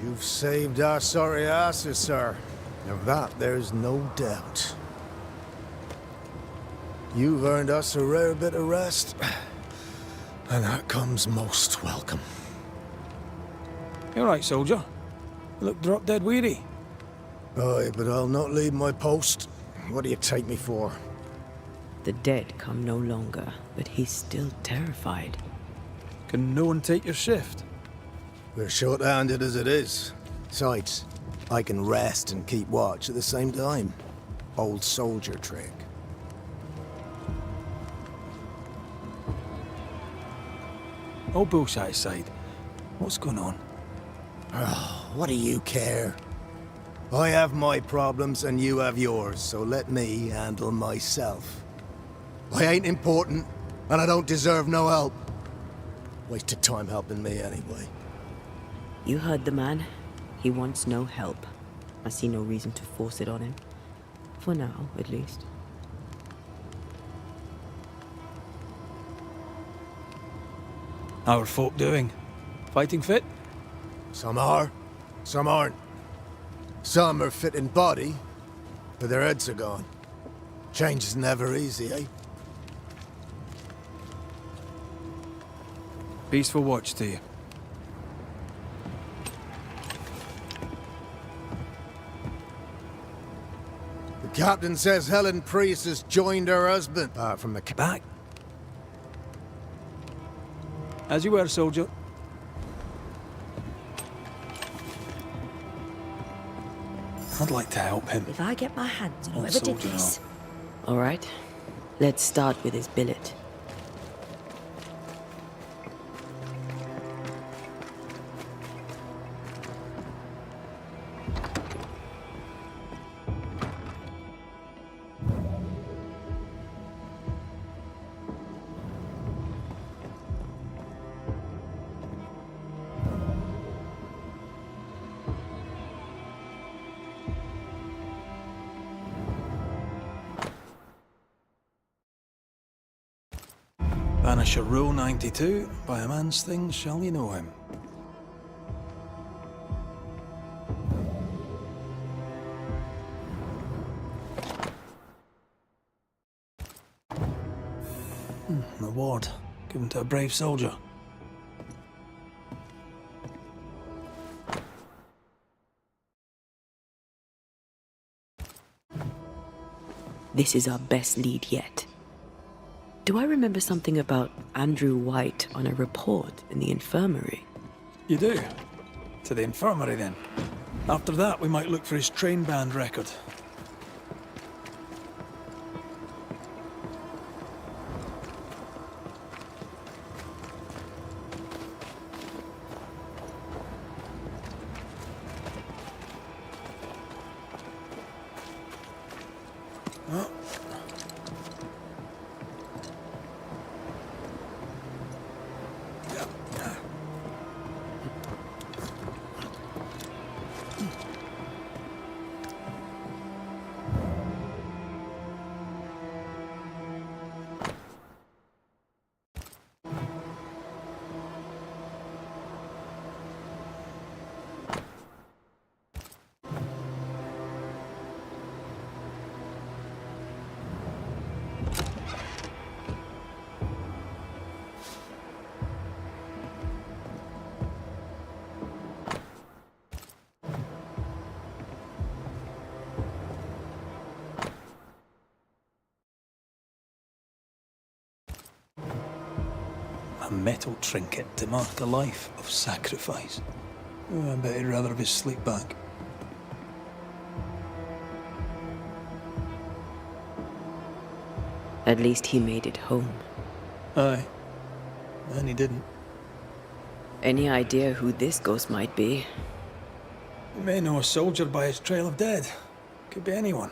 You've saved our sorry asses, sir. Of that, there's no doubt. You've earned us a rare bit of rest, and that comes most welcome. You all right, soldier? You look drop dead weary. Aye, but I'll not leave my post. What do you take me for? The dead come no longer, but he's still terrified. Can no one take your shift? We're short-handed as it is. Besides, I can rest and keep watch at the same time. Old soldier trick. All bullshit aside, what's going on? Oh, what do you care? I have my problems and you have yours, so let me handle myself. I ain't important, and I don't deserve no help. Wasted time helping me anyway. You heard the man. He wants no help. I see no reason to force it on him. For now, at least. How are folk doing? Fighting fit? Some are, some aren't. Some are fit in body, but their heads are gone. Change is never easy, eh? Peaceful watch to you. The captain says Helen Priest has joined her husband. From the Back. As you were, soldier. I'd like to help him. If I get my hands on Oh, whoever did soldier, this... All right. Let's start with his billet. Banisher Rule 92, by a man's things shall you know him. An award given to a brave soldier. This is our best lead yet. Do I remember something about Andrew White on a report in the infirmary? You do? To the infirmary, then. After that, we might look for his train band record. A metal trinket to mark a life of sacrifice. Oh, I bet he'd rather have his sleep back. At least he made it home. Aye. And he didn't. Any idea who this ghost might be? You may know a soldier by his trail of dead. Could be anyone.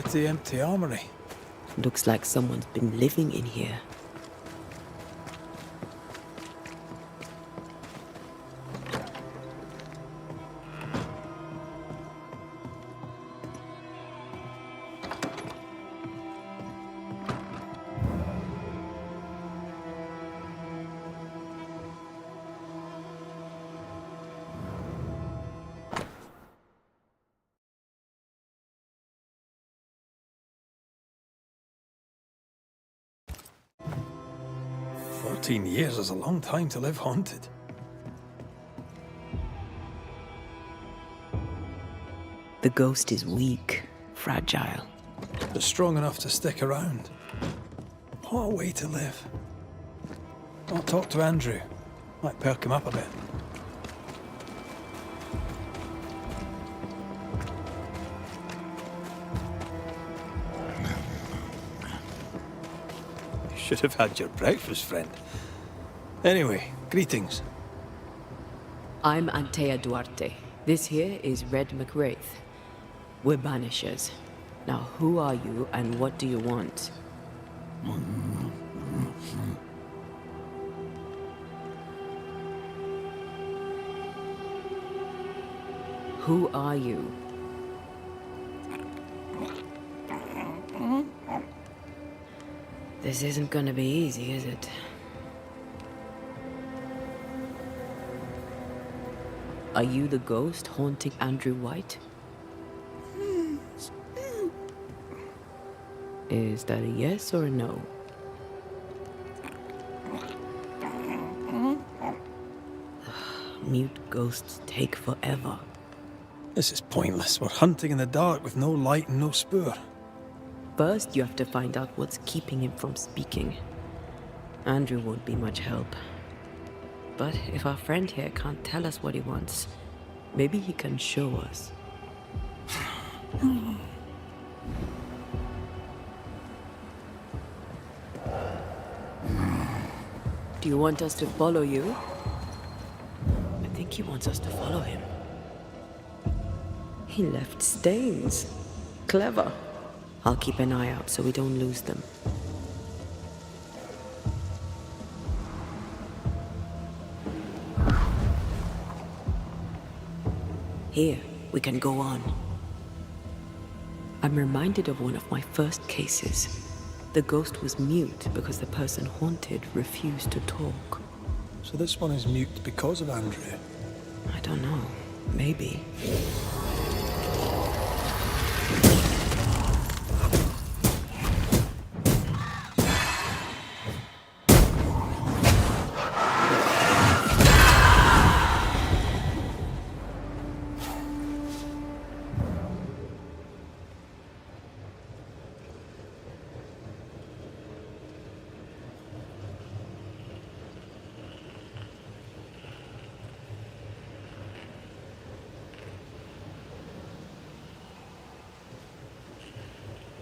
pretty empty armory. Looks like someone's been living in here. Years is a long time to live haunted. The ghost is weak, fragile. But strong enough to stick around. What a way to live. I'll talk to Andrew. Might perk him up a bit. You should have had your breakfast, friend. Anyway, greetings. I'm Antea Duarte. This here is Red McWraith. We're Banishers. Now, who are you and what do you want? Who are you? This isn't gonna be easy, is it? Are you the ghost haunting Andrew White? Is that a yes or a no? Mute ghosts take forever. This is pointless. We're hunting in the dark with no light and no spoor. First, you have to find out what's keeping him from speaking. Andrew won't be much help. But if our friend here can't tell us what he wants, maybe he can show us. Do you want us to follow you? I think he wants us to follow him. He left stains. Clever. I'll keep an eye out so we don't lose them. Here, we can go on. I'm reminded of one of my first cases. The ghost was mute because the person haunted refused to talk. So this one is mute because of Andrew? I don't know. Maybe.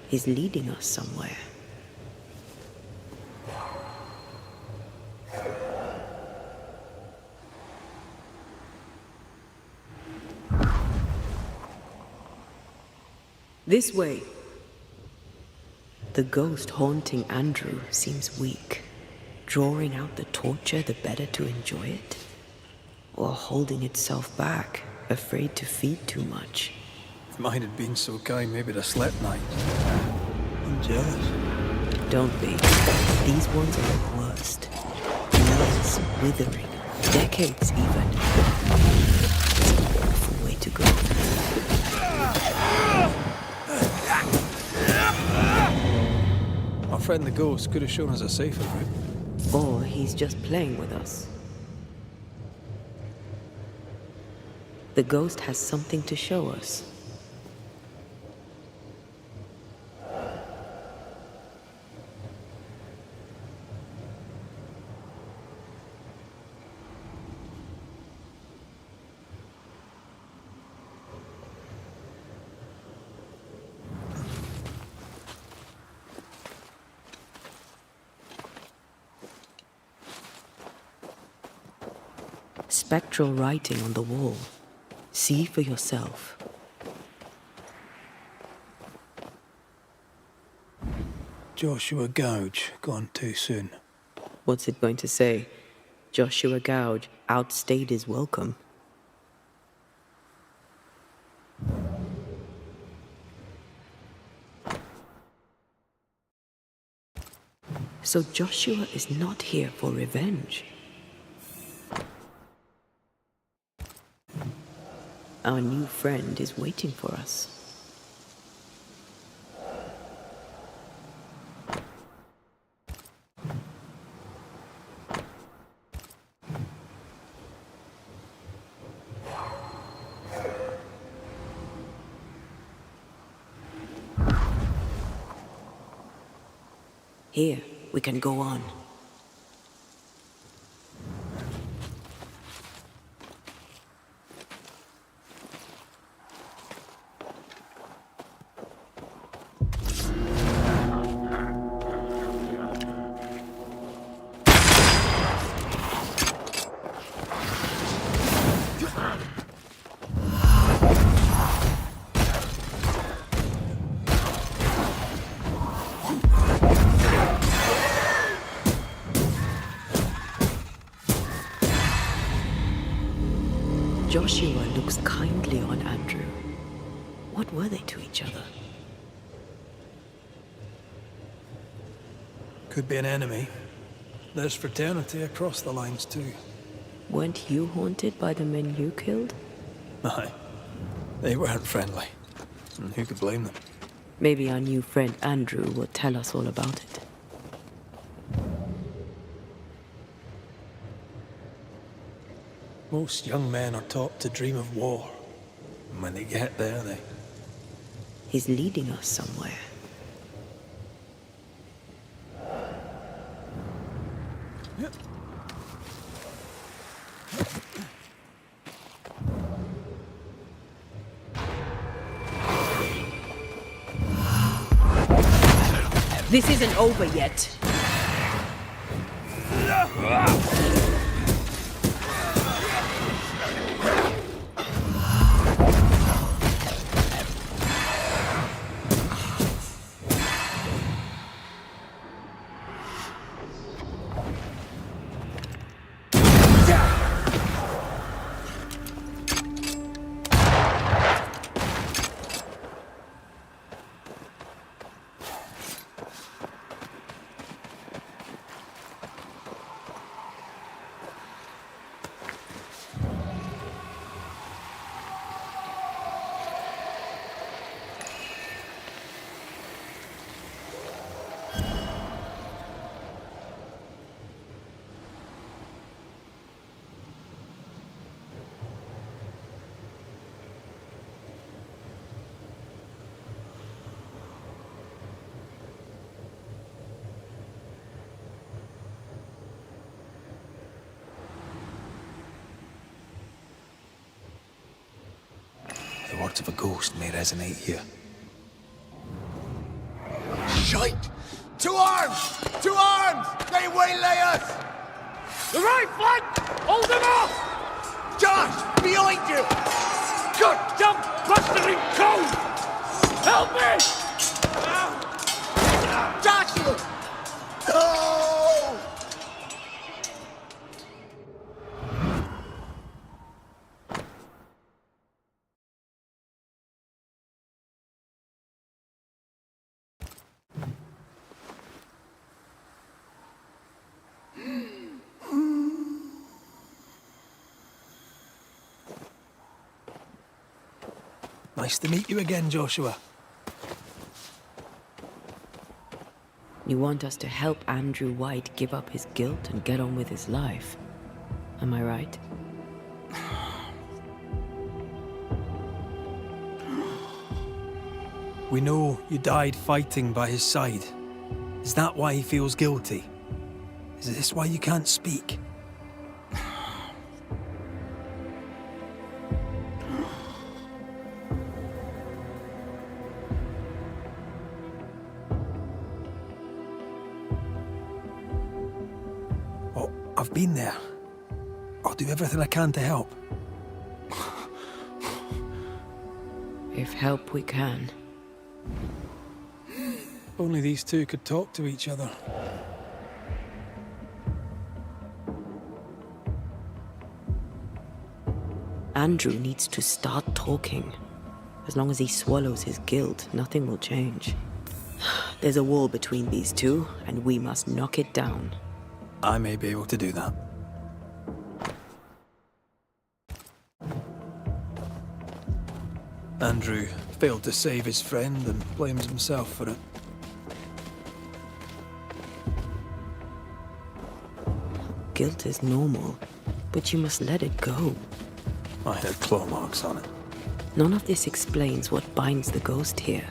He's leading us somewhere. This way. The ghost haunting Andrew seems weak. Drawing out the torture the better to enjoy it? Or holding itself back, afraid to feed too much? If mine had been so kind, maybe I'd have slept nights. I'm jealous. Don't be. These ones are the worst. Nerves withering. Decades even. It's an awful way to go. Our friend the ghost could have shown us a safer route. Or he's just playing with us. The ghost has something to show us. Spectral writing on the wall. See for yourself. Joshua Gouge gone too soon? What's it going to say? Joshua Gouge outstayed his welcome. So Joshua is not here for revenge. Our new friend is waiting for us. Here, we can go on. Joshua looks kindly on Andrew. What were they to each other? Could be an enemy. There's fraternity across the lines too. Weren't you haunted by the men you killed? Aye. They weren't friendly. And who could blame them? Maybe our new friend Andrew will tell us all about it. Most young men are taught to dream of war. And when they get there, they... He's leading us somewhere. This isn't over yet. The words of a ghost may resonate here. Shite! To arms! To arms! They waylay us! The right flank! Hold them off! Josh! Behind you! Good jump, blustering cone! Help me! Joshua! No! Nice to meet you again, Joshua. You want us to help Andrew White give up his guilt and get on with his life. Am I right? We know you died fighting by his side. Is that why he feels guilty? Is this why you can't speak? Oh, I've been there. I'll do everything I can to help. If help we can. only these two could talk to each other. Andrew needs to start talking. As long as he swallows his guilt, nothing will change. There's a wall between these two, and we must knock it down. I may be able to do that. Andrew failed to save his friend and blames himself for it. Guilt is normal, but you must let it go. I had claw marks on it. None of this explains what binds the ghost here.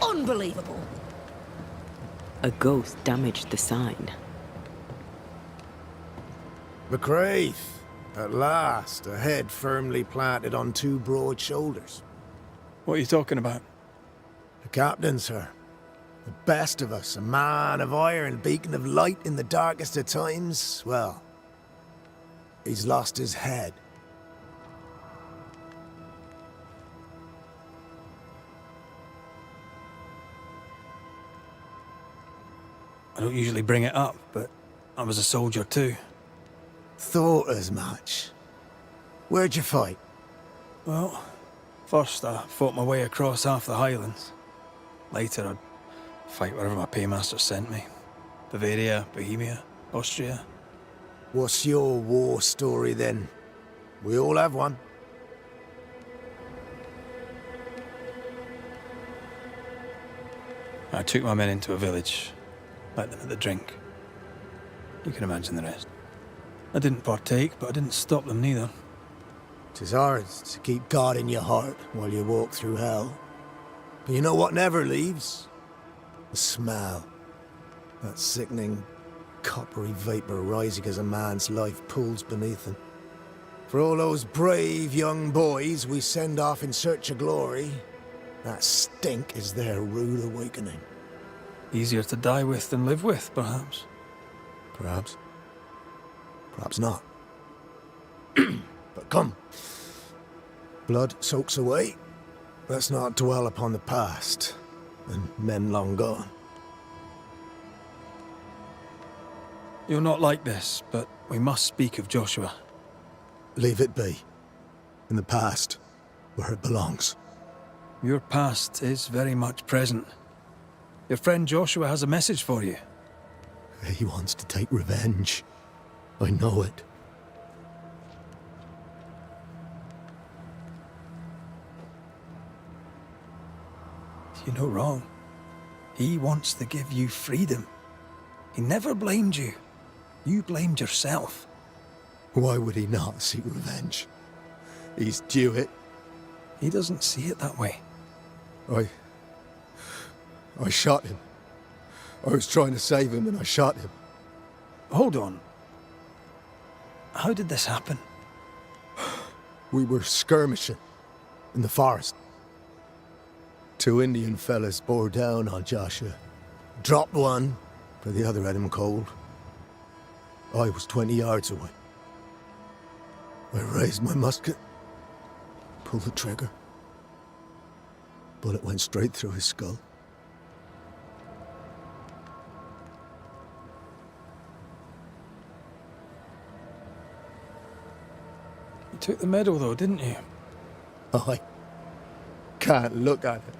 Unbelievable. A ghost damaged the sign. McCraith, at last, a head firmly planted on two broad shoulders. What are you talking about? The captain, sir. The best of us, a man of iron, beacon of light in the darkest of times. Well, he's lost his head. I don't usually bring it up, but I was a soldier too. Thought as much. Where'd you fight? Well, first I fought my way across half the Highlands. Later I'd fight wherever my paymaster sent me. Bavaria, Bohemia, Austria. What's your war story then? We all have one. I took my men into a village, let them at the drink. You can imagine the rest. I didn't partake, but I didn't stop them neither. 'Tis hard to keep God in your heart while you walk through hell. But you know what never leaves? The smell. That sickening, coppery vapor rising as a man's life pools beneath him. For all those brave young boys we send off in search of glory, that stink is their rude awakening. Easier to die with than live with, perhaps. Perhaps. Perhaps not. But come. Blood soaks away. Let's not dwell upon the past, and men long gone. You're not like this, but we must speak of Joshua. Leave it be. In the past, where it belongs. Your past is very much present. Your friend Joshua has a message for you. He wants to take revenge. I know it. You're no wrong. He wants to give you freedom. He never blamed you. You blamed yourself. Why would he not seek revenge? He's due it. He doesn't see it that way. I shot him. I was trying to save him and I shot him. Hold on. How did this happen? We were skirmishing in the forest. Two Indian fellas bore down on Joshua. Dropped one, for the other had him cold. I was 20 yards away. I raised my musket, pulled the trigger. Bullet went straight through his skull. You took the medal though, didn't you? I can't look at it.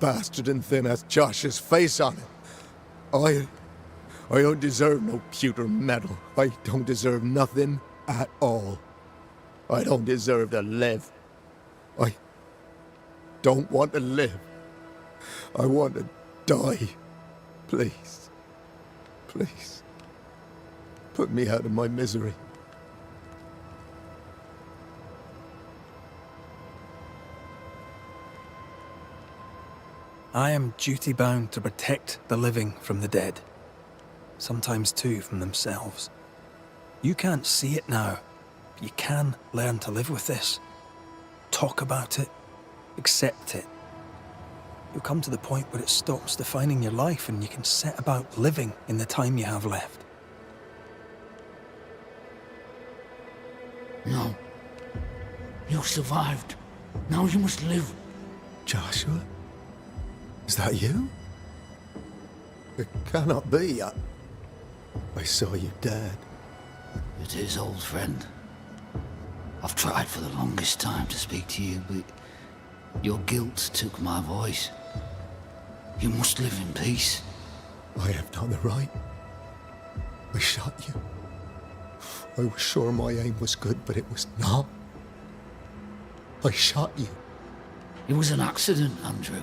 Bastard and thin has Josh's face on it. I don't deserve no pewter medal. I don't deserve nothing at all. I don't deserve to live. I don't want to live. I want to die. Please. Please. Put me out of my misery. I am duty-bound to protect the living from the dead. Sometimes, too, from themselves. You can't see it now, but you can learn to live with this. Talk about it. Accept it. You'll come to the point where it stops defining your life and you can set about living in the time you have left. No. You survived. Now you must live. Joshua? Is that you? It cannot be. I saw you dead. It is, old friend. I've tried for the longest time to speak to you, but your guilt took my voice. You must live in peace. I have done the right. I shot you. I was sure my aim was good, but it was not. I shot you. It was an accident, Andrew.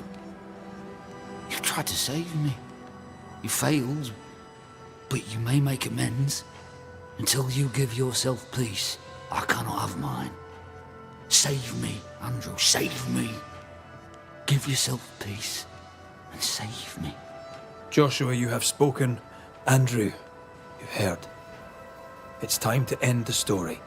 You tried to save me. You failed, but you may make amends. Until you give yourself peace, I cannot have mine. Save me, Andrew, save me. Give yourself peace and save me. Joshua, you have spoken. Andrew, you've heard. It's time to end the story.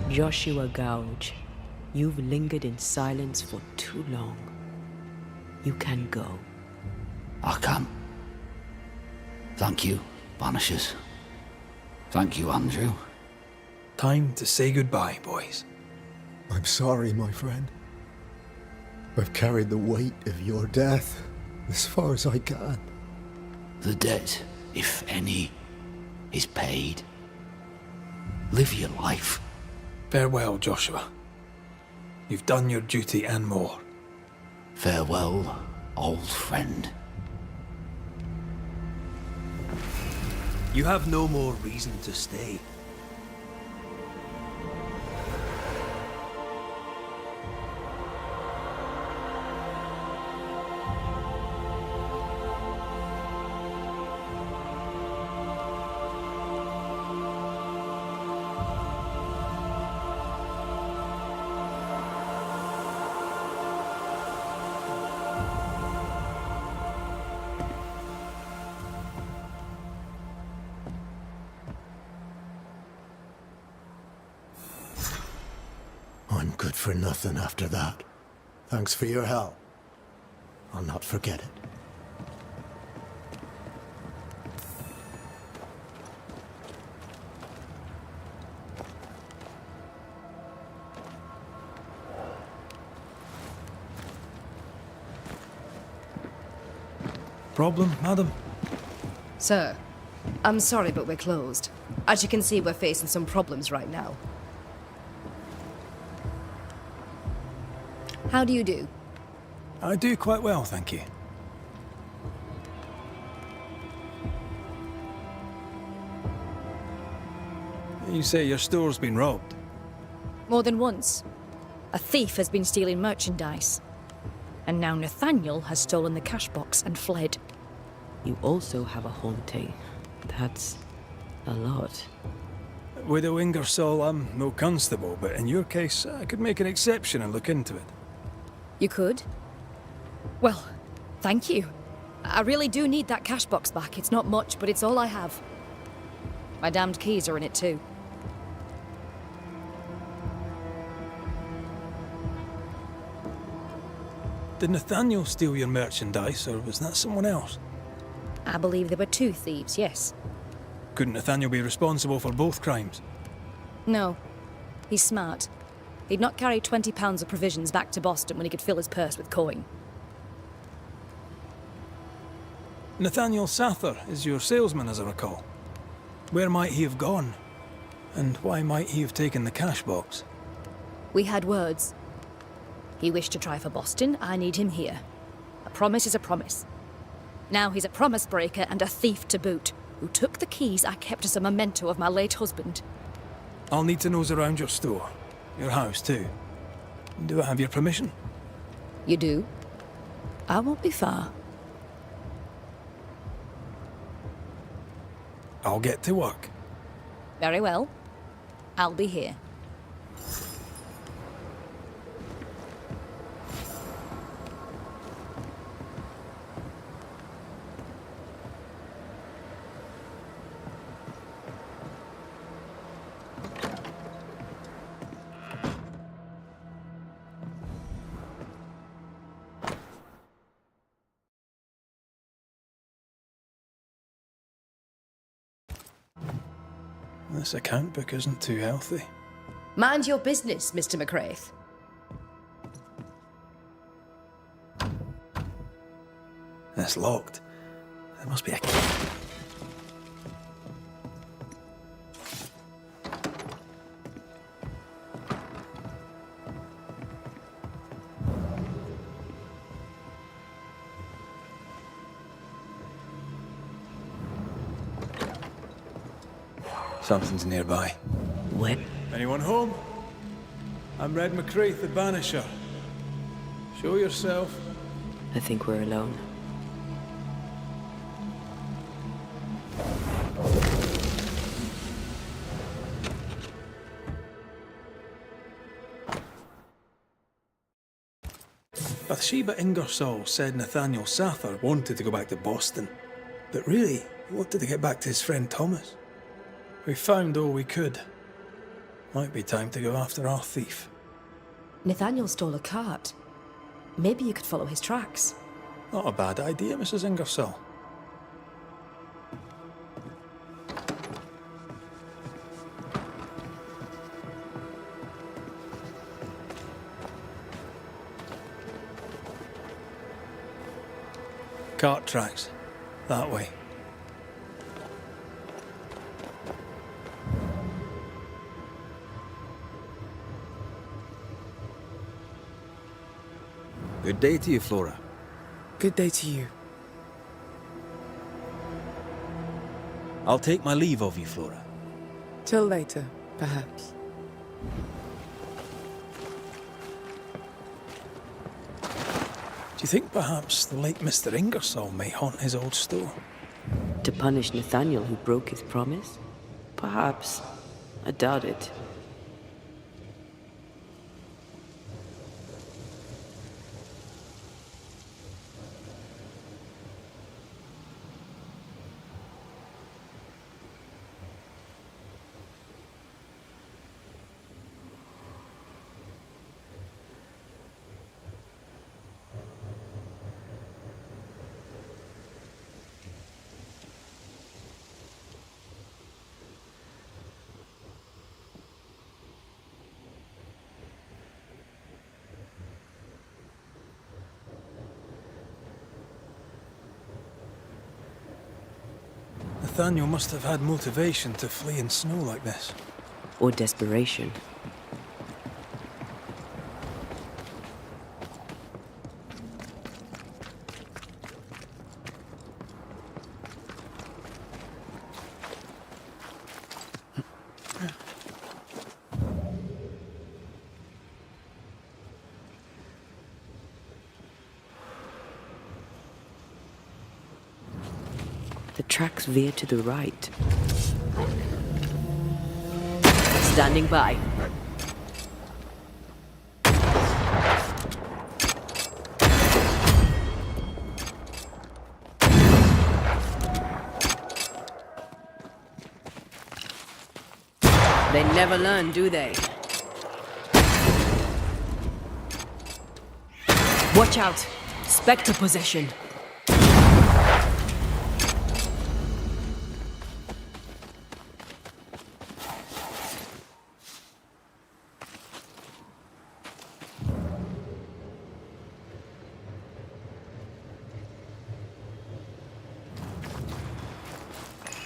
Joshua Gouge, you've lingered in silence for too long. You can go. I can. Thank you, Banishers. Thank you, Andrew. Time to say goodbye, boys. I'm sorry, my friend. I've carried the weight of your death as far as I can. The debt, if any, is paid. Live your life. Farewell, Joshua. You've done your duty and more. Farewell, old friend. You have no more reason to stay. I'm good for nothing after that. Thanks for your help. I'll not forget it. Problem, madam? Sir, I'm sorry, but we're closed. As you can see, we're facing some problems right now. How do you do? I do quite well, thank you. You say your store's been robbed? More than once. A thief has been stealing merchandise. And now Nathaniel has stolen the cash box and fled. You also have a haunting. That's a lot. Widow Ingersoll, I'm no constable, but in your case, I could make an exception and look into it. You could? Well, thank you. I really do need that cash box back. It's not much, but it's all I have. My damned keys are in it too. Did Nathaniel steal your merchandise, or was that someone else? I believe there were two thieves, yes. Couldn't Nathaniel be responsible for both crimes? No. He's smart. He'd not carry 20 pounds of provisions back to Boston when he could fill his purse with coin. Nathaniel Sather is your salesman, as I recall. Where might he have gone? And why might he have taken the cash box? We had words. He wished to try for Boston. I need him here. A promise is a promise. Now he's a promise breaker and a thief to boot, who took the keys I kept as a memento of my late husband. I'll need to nose around your store. Your house, too. Do I have your permission? You do? I won't be far. I'll get to work. Very well. I'll be here. This account book isn't too healthy. Mind your business, Mr. McCraith. It's locked. There must be a key. Something's nearby. Where? Anyone home? I'm Red McCraith, the Banisher. Show yourself. I think we're alone. Bathsheba Ingersoll said Nathaniel Sather wanted to go back to Boston. But really, he wanted to get back to his friend Thomas. We found all we could. Might be time to go after our thief. Nathaniel stole a cart. Maybe you could follow his tracks. Not a bad idea, Mrs. Ingersoll. Cart tracks. That way. Good day to you, Flora. Good day to you. I'll take my leave of you, Flora. Till later, perhaps. Do you think perhaps the late Mr. Ingersoll may haunt his old store? To punish Nathaniel who broke his promise? Perhaps. I doubt it. Nathaniel must have had motivation to flee in snow like this. Or desperation. The tracks veer to the right. Standing by. They never learn, do they? Watch out! Spectre possession.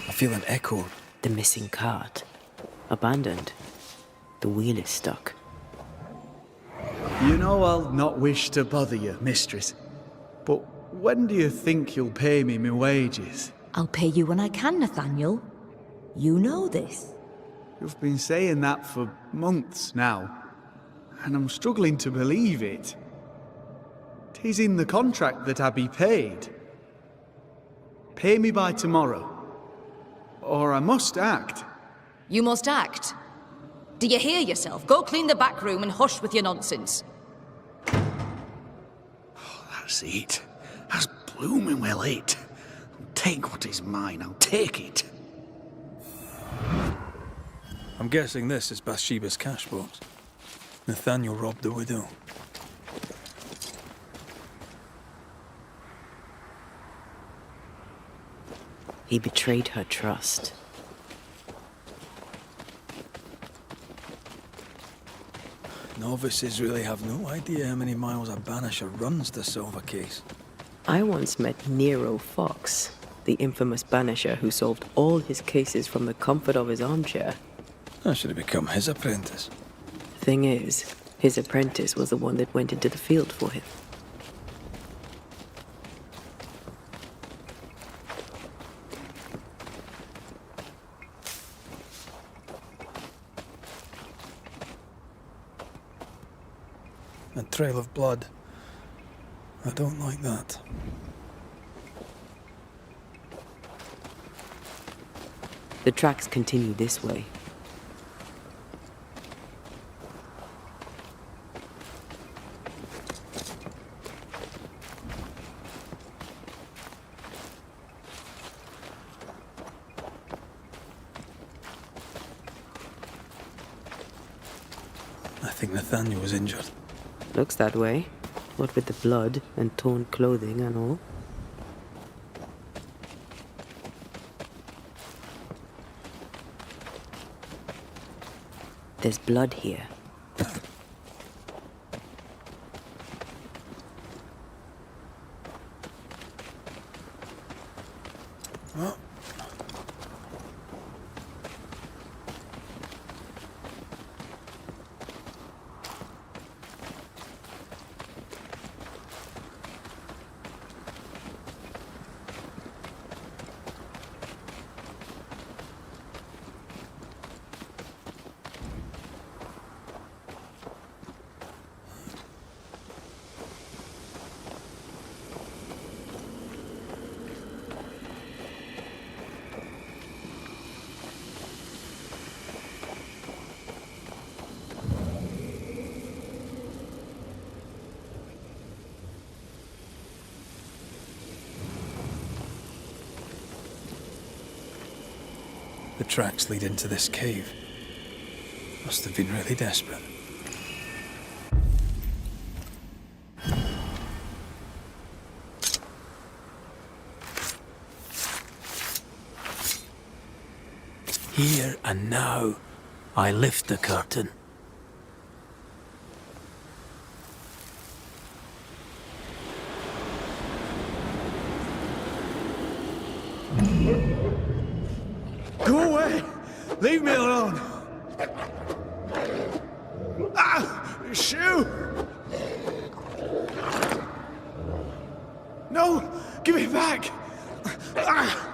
I feel an echo. The missing cart. Abandoned. The wheel is stuck. You know I'll not wish to bother you, mistress. But when do you think you'll pay me my wages? I'll pay you when I can, Nathaniel. You know this. You've been saying that for months now, and I'm struggling to believe it. 'Tis in the contract that I be paid. Pay me by tomorrow, or I must act. You must act. Do you hear yourself? Go clean the back room and hush with your nonsense. That's it. That's blooming well it. I'll take what is mine, I'll take it. I'm guessing this is Bathsheba's cash box. Nathaniel robbed the widow. He betrayed her trust. Novices really have no idea how many miles a banisher runs the silver case. I once met Nero Fox, the infamous banisher who solved all his cases from the comfort of his armchair. I should have become his apprentice. Thing is, his apprentice was the one that went into the field for him. A trail of blood. I don't like that. The tracks continue this way. I think Nathaniel was injured. Looks that way. What with the blood and torn clothing and all. There's blood here. The tracks lead into this cave. Must have been really desperate. Here and now, I lift the curtain. Go away! Leave me alone! Ah! Shoe! No! Give it back! Ah!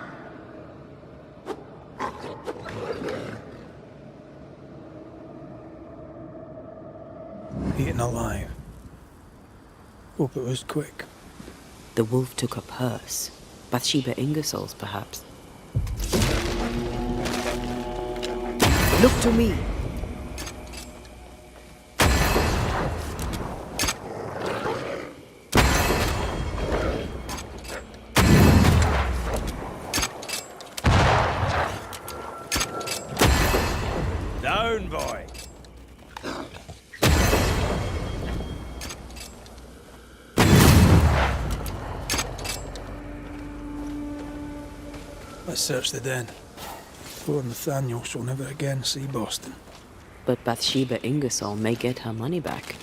Eaten alive. Hope it was quick. The wolf took her purse. Bathsheba Ingersoll's, perhaps. Look to me. Down, boy. Let's search the den. Poor Nathaniel shall never again see Boston. But Bathsheba Ingersoll may get her money back.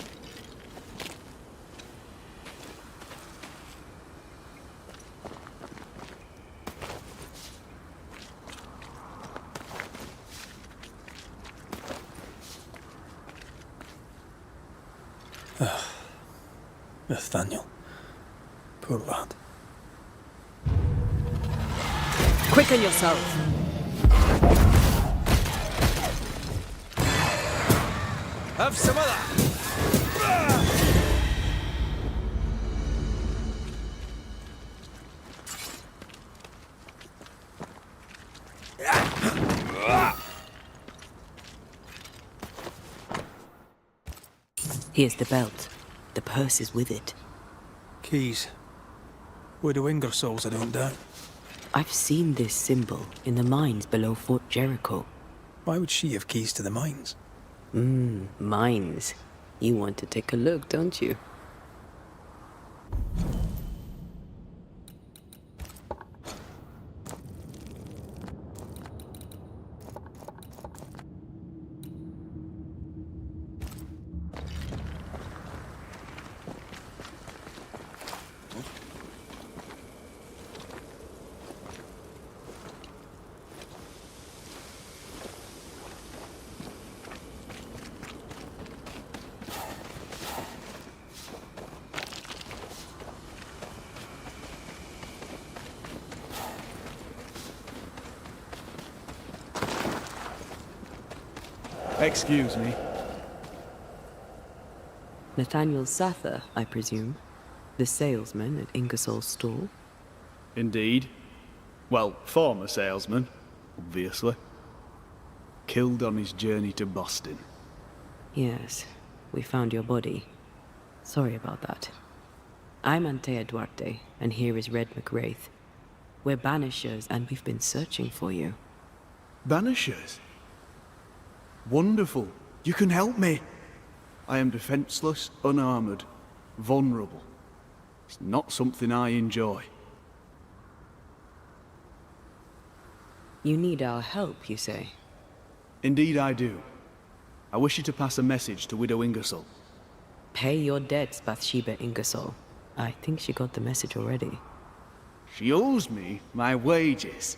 Nathaniel. Poor lad. Quicken yourself. Have some of that! Here's the belt. The purse is with it. Keys. Widow Ingersoll's, I don't doubt. I've seen this symbol in the mines below Fort Jericho. Why would she have keys to the mines? Mines. You want to take a look, don't you? Excuse me. Nathaniel Sather, I presume. The salesman at Ingersoll's store. Indeed. Well, former salesman, obviously. Killed on his journey to Boston. Yes, we found your body. Sorry about that. I'm Antea Duarte, and here is Red McWraith. We're Banishers, and we've been searching for you. Banishers? Wonderful. You can help me. I am defenseless, unarmored, vulnerable. It's not something I enjoy. You need our help, you say? Indeed I do. I wish you to pass a message to Widow Ingersoll. Pay your debts, Bathsheba Ingersoll. I think she got the message already. She owes me my wages.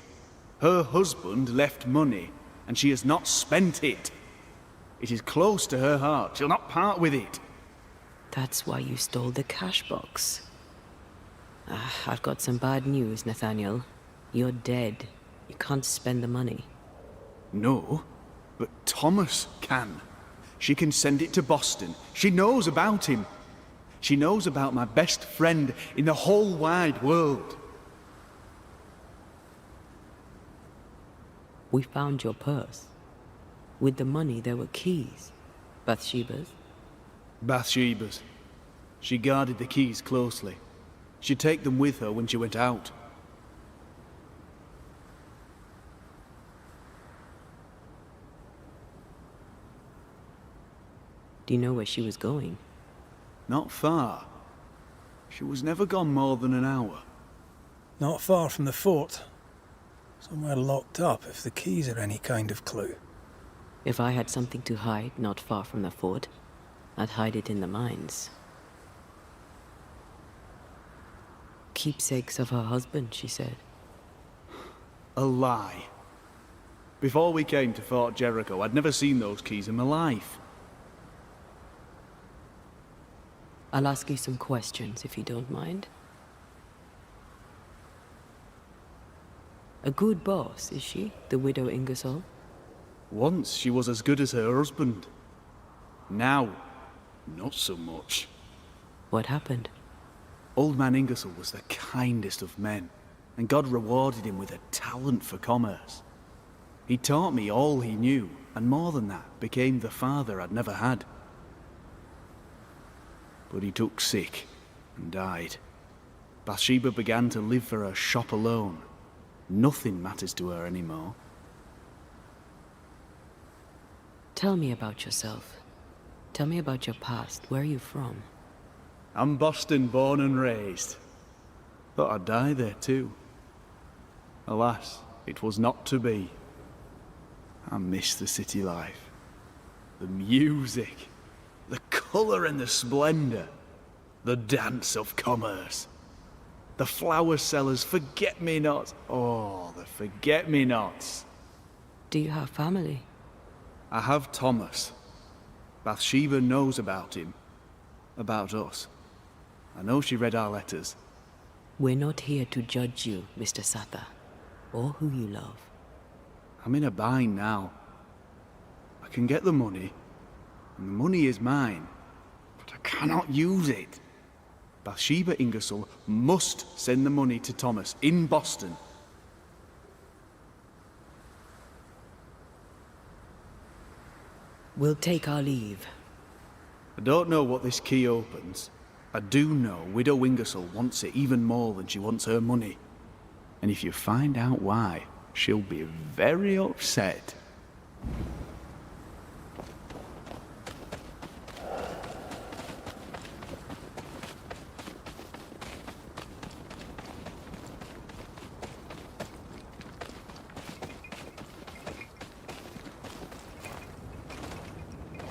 Her husband left money, and she has not spent it. It is close to her heart. She'll not part with it. That's why you stole the cash box. I've got some bad news, Nathaniel. You're dead. You can't spend the money. No, but Thomas can. She can send it to Boston. She knows about him. She knows about my best friend in the whole wide world. We found your purse. With the money, there were keys. Bathsheba's. Bathsheba's. She guarded the keys closely. She'd take them with her when she went out. Do you know where she was going? Not far. She was never gone more than an hour. Not far from the fort. Somewhere locked up, if the keys are any kind of clue. If I had something to hide not far from the fort, I'd hide it in the mines. Keepsakes of her husband, she said. A lie. Before we came to Fort Jericho, I'd never seen those keys in my life. I'll ask you some questions, if you don't mind. A good boss, is she, the widow Ingersoll? Once she was as good as her husband. Now, not so much. What happened? Old man Ingersoll was the kindest of men, and God rewarded him with a talent for commerce. He taught me all he knew, and more than that, became the father I'd never had. But he took sick and died. Bathsheba began to live for her shop alone. Nothing matters to her anymore. Tell me about yourself. Tell me about your past. Where are you from? I'm Boston born and raised. Thought I'd die there too. Alas, it was not to be. I miss the city life. The music. The colour and the splendour. The dance of commerce. The flower sellers' forget-me-nots. Oh, the forget-me-nots. Do you have family? I have Thomas. Bathsheba knows about him. About us. I know she read our letters. We're not here to judge you, Mr. Sather, or who you love. I'm in a bind now. I can get the money, and the money is mine, but I cannot use it. Bathsheba Ingersoll must send the money to Thomas in Boston. We'll take our leave. I don't know what this key opens. I do know Widow Ingersoll wants it even more than she wants her money. And if you find out why, she'll be very upset.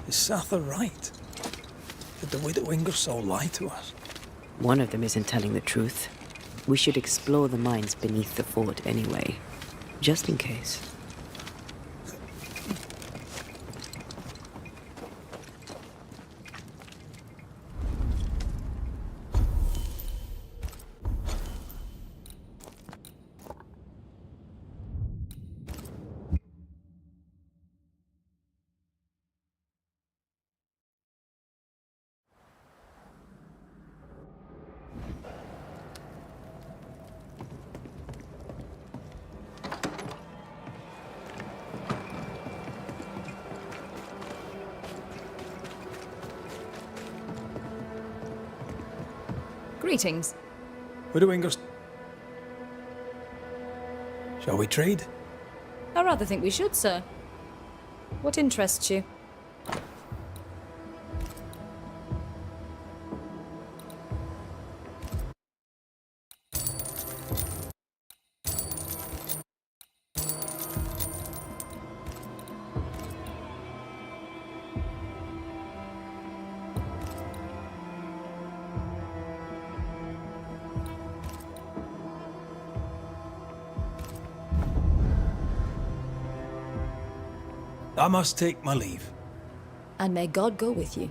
Is Sather right? Did the Widow Ingersoll lie to us? One of them isn't telling the truth. We should explore the mines beneath the fort anyway, just in case. Greetings. Widow Ingersoll. Shall we trade? I rather think we should, sir. What interests you? I must take my leave. And may God go with you.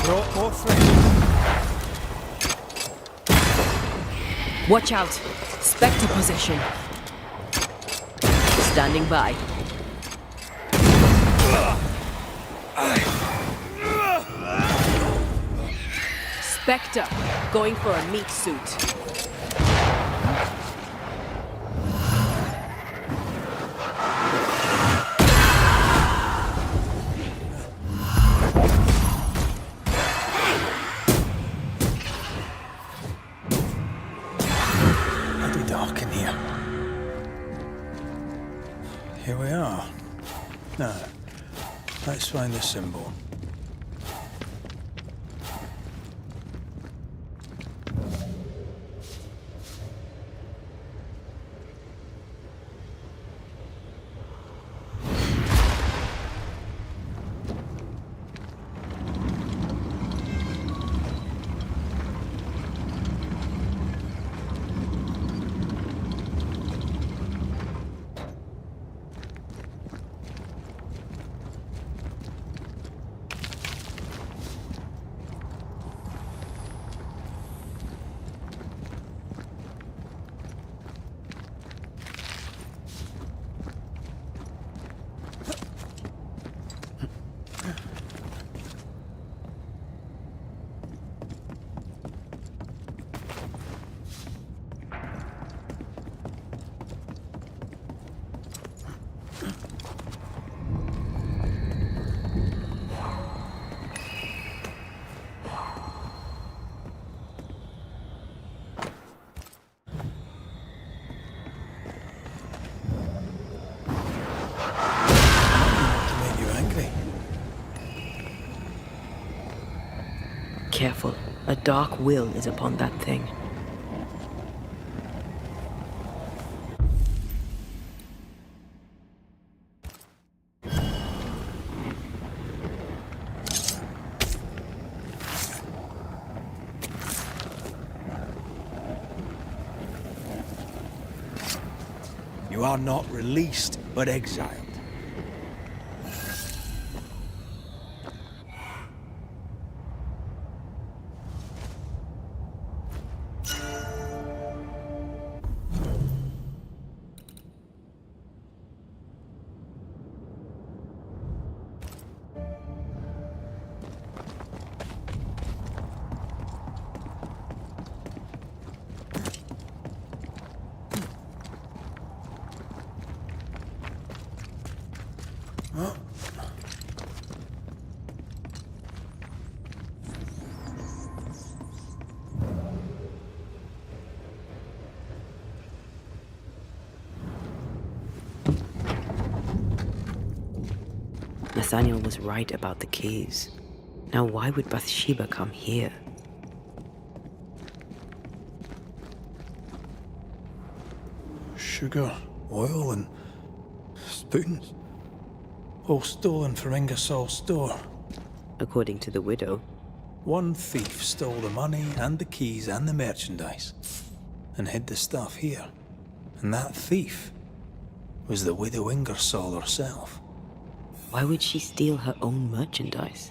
brought more friends. Watch out! Spectre possession. Standing by. Spectre, going for a meat suit. Bloody dark in here. Here we are. Now, let's find the symbol. Careful. A dark will is upon that thing. You are not released, but exiled. Nathaniel was right about the keys. Now why would Bathsheba come here? Sugar, oil, and spoons. All stolen from Ingersoll's store. According to the widow. One thief stole the money and the keys and the merchandise and hid the stuff here. And that thief was the widow Ingersoll herself. Why would she steal her own merchandise?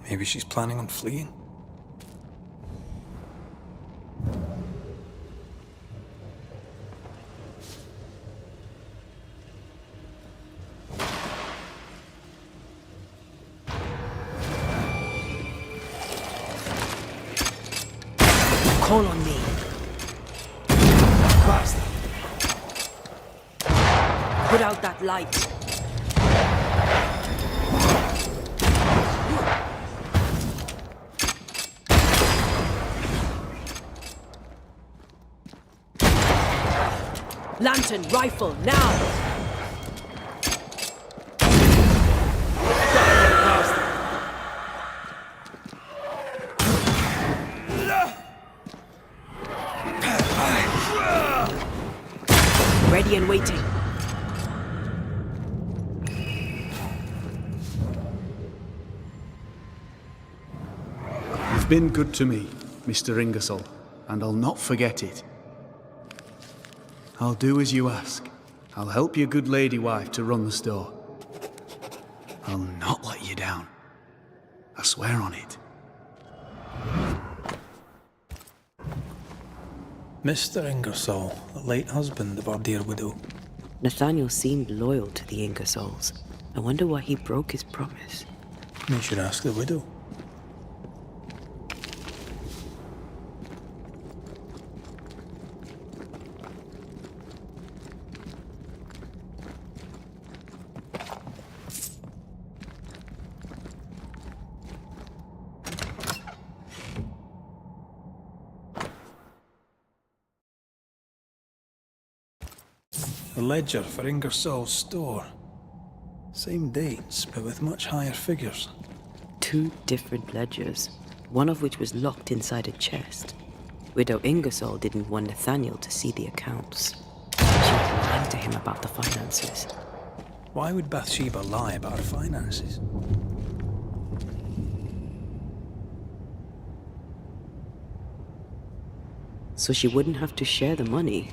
Maybe she's planning on fleeing. Call on me. Put out that light. Lantern, rifle, now! Ready and waiting. You've been good to me, Mr. Ingersoll, and I'll not forget it. I'll do as you ask, I'll help your good lady wife to run the store. I'll not let you down. I swear on it. Mr. Ingersoll, the late husband of our dear widow. Nathaniel seemed loyal to the Ingersolls. I wonder why he broke his promise. You should ask the widow. The ledger for Ingersoll's store. Same dates, but with much higher figures. 2 different ledgers, one of which was locked inside a chest. Widow Ingersoll didn't want Nathaniel to see the accounts. She was lying to him about the finances. Why would Bathsheba lie about her finances? So she wouldn't have to share the money.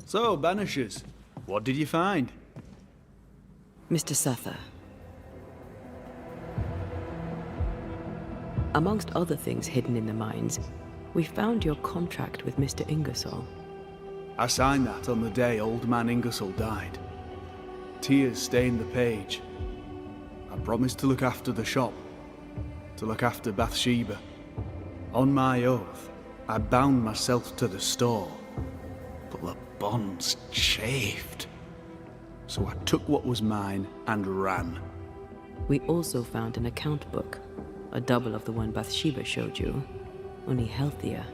So, Banishers, what did you find? Mr. Suther. Amongst other things hidden in the mines, we found your contract with Mr. Ingersoll. I signed that on the day old man Ingersoll died. Tears stained the page. I promised to look after the shop, to look after Bathsheba. On my oath, I bound myself to the store, but the bonds chafed. So I took what was mine and ran. We also found an account book, a double of the one Bathsheba showed you, only healthier.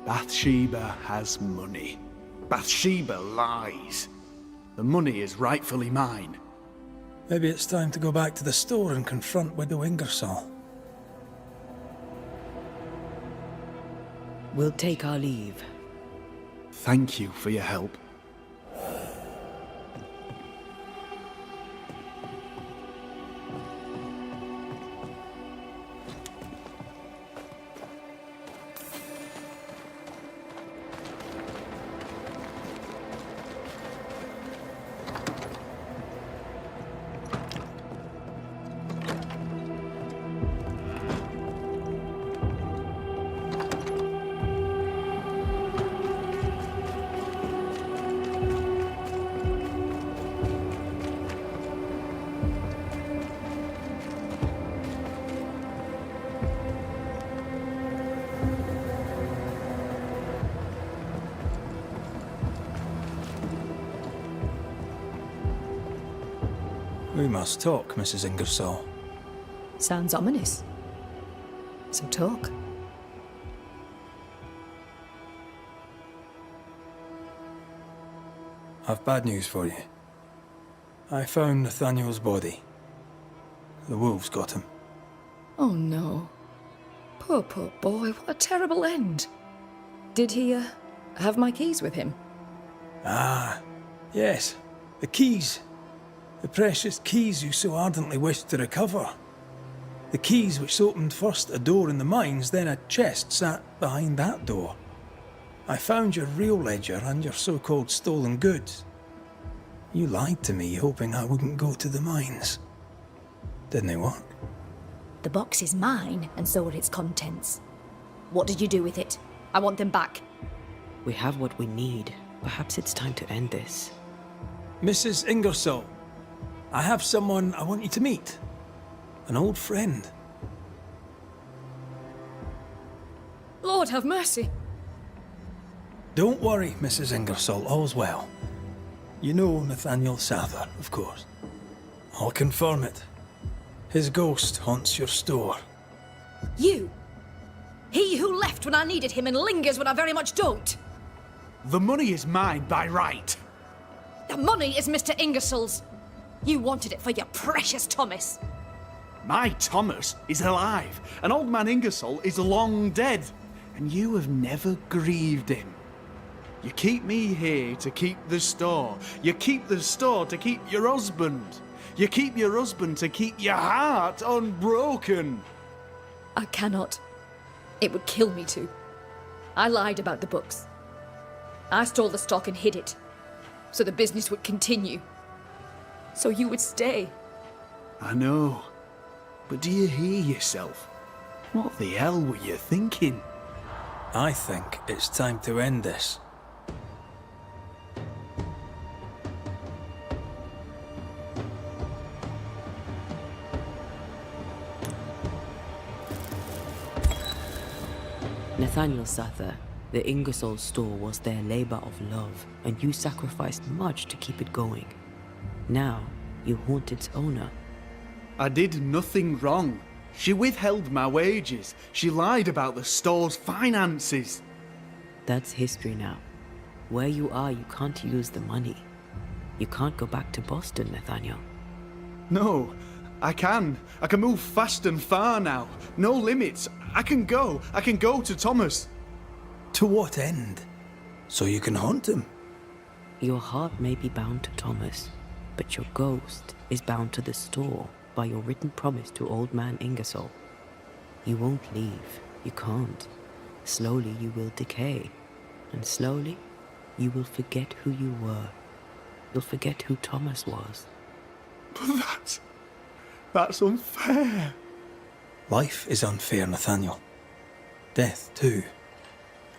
Bathsheba has money. Bathsheba lies. The money is rightfully mine. Maybe it's time to go back to the store and confront Widow Ingersoll. We'll take our leave. Thank you for your help. We must talk, Mrs. Ingersoll. Sounds ominous. So talk. I've bad news for you. I found Nathaniel's body. The wolves got him. Oh no. Poor boy, what a terrible end. Did he, have my keys with him? Ah, yes. The keys. The precious keys you so ardently wished to recover. The keys which opened first a door in the mines, then a chest sat behind that door. I found your real ledger and your so-called stolen goods. You lied to me, hoping I wouldn't go to the mines. Didn't it work? The box is mine, and so are its contents. What did you do with it? I want them back. We have what we need. Perhaps it's time to end this. Mrs. Ingersoll, I have someone I want you to meet. An old friend. Lord have mercy. Don't worry, Mrs. Ingersoll, all's well. You know Nathaniel Sather, of course. I'll confirm it. His ghost haunts your store. You! He who left when I needed him and lingers when I very much don't! The money is mine by right. The money is Mr. Ingersoll's. You wanted it for your precious Thomas. My Thomas is alive, and old man Ingersoll is long dead, and you have never grieved him. You keep me here to keep the store. You keep the store to keep your husband. You keep your husband to keep your heart unbroken. I cannot. It would kill me to. I lied about the books. I stole the stock and hid it, so the business would continue. So you would stay. I know. But do you hear yourself? What the hell were you thinking? I think it's time to end this. Nathaniel Sather, the Ingersoll store was their labor of love, and you sacrificed much to keep it going. Now, you haunt its owner. I did nothing wrong. She withheld my wages. She lied about the store's finances. That's history now. Where you are, you can't use the money. You can't go back to Boston, Nathaniel. No, I can. I can move fast and far now. No limits. I can go. I can go to Thomas. To what end? So you can haunt him? Your heart may be bound to Thomas, but your ghost is bound to the store by your written promise to old man Ingersoll. You won't leave. You can't. Slowly you will decay, and slowly you will forget who you were. You'll forget who Thomas was. But that's unfair. Life is unfair, Nathaniel. Death, too.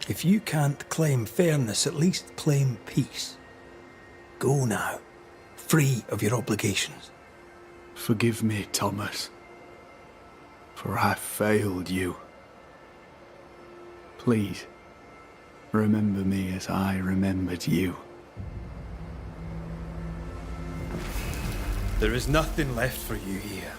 If you can't claim fairness, at least claim peace. Go now, free of your obligations. Forgive me, Thomas, for I failed you. Please, remember me as I remembered you. There is nothing left for you here.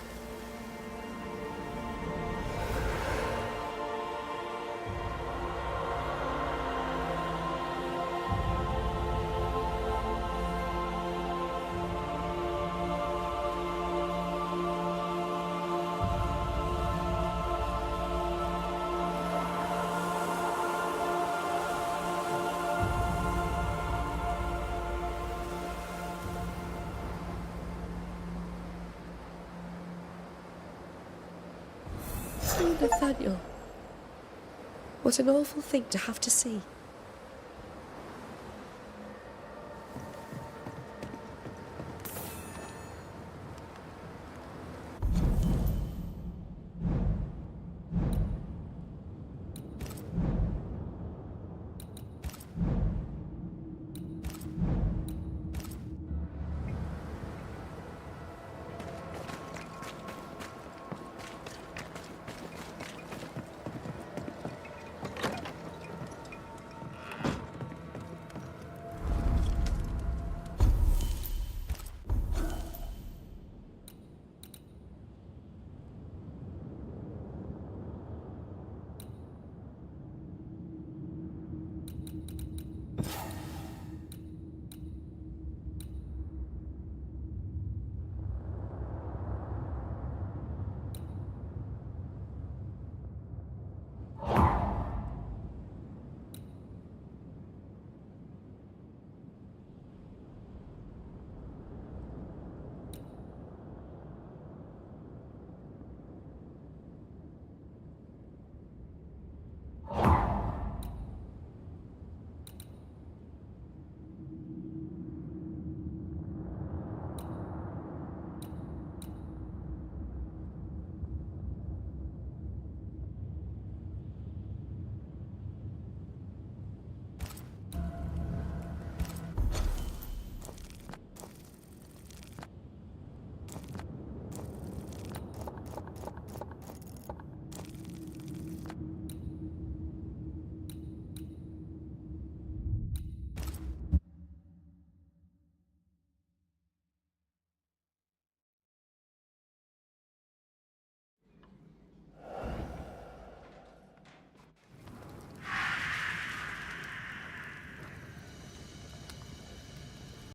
Oh, Nathaniel. What an awful thing to have to see.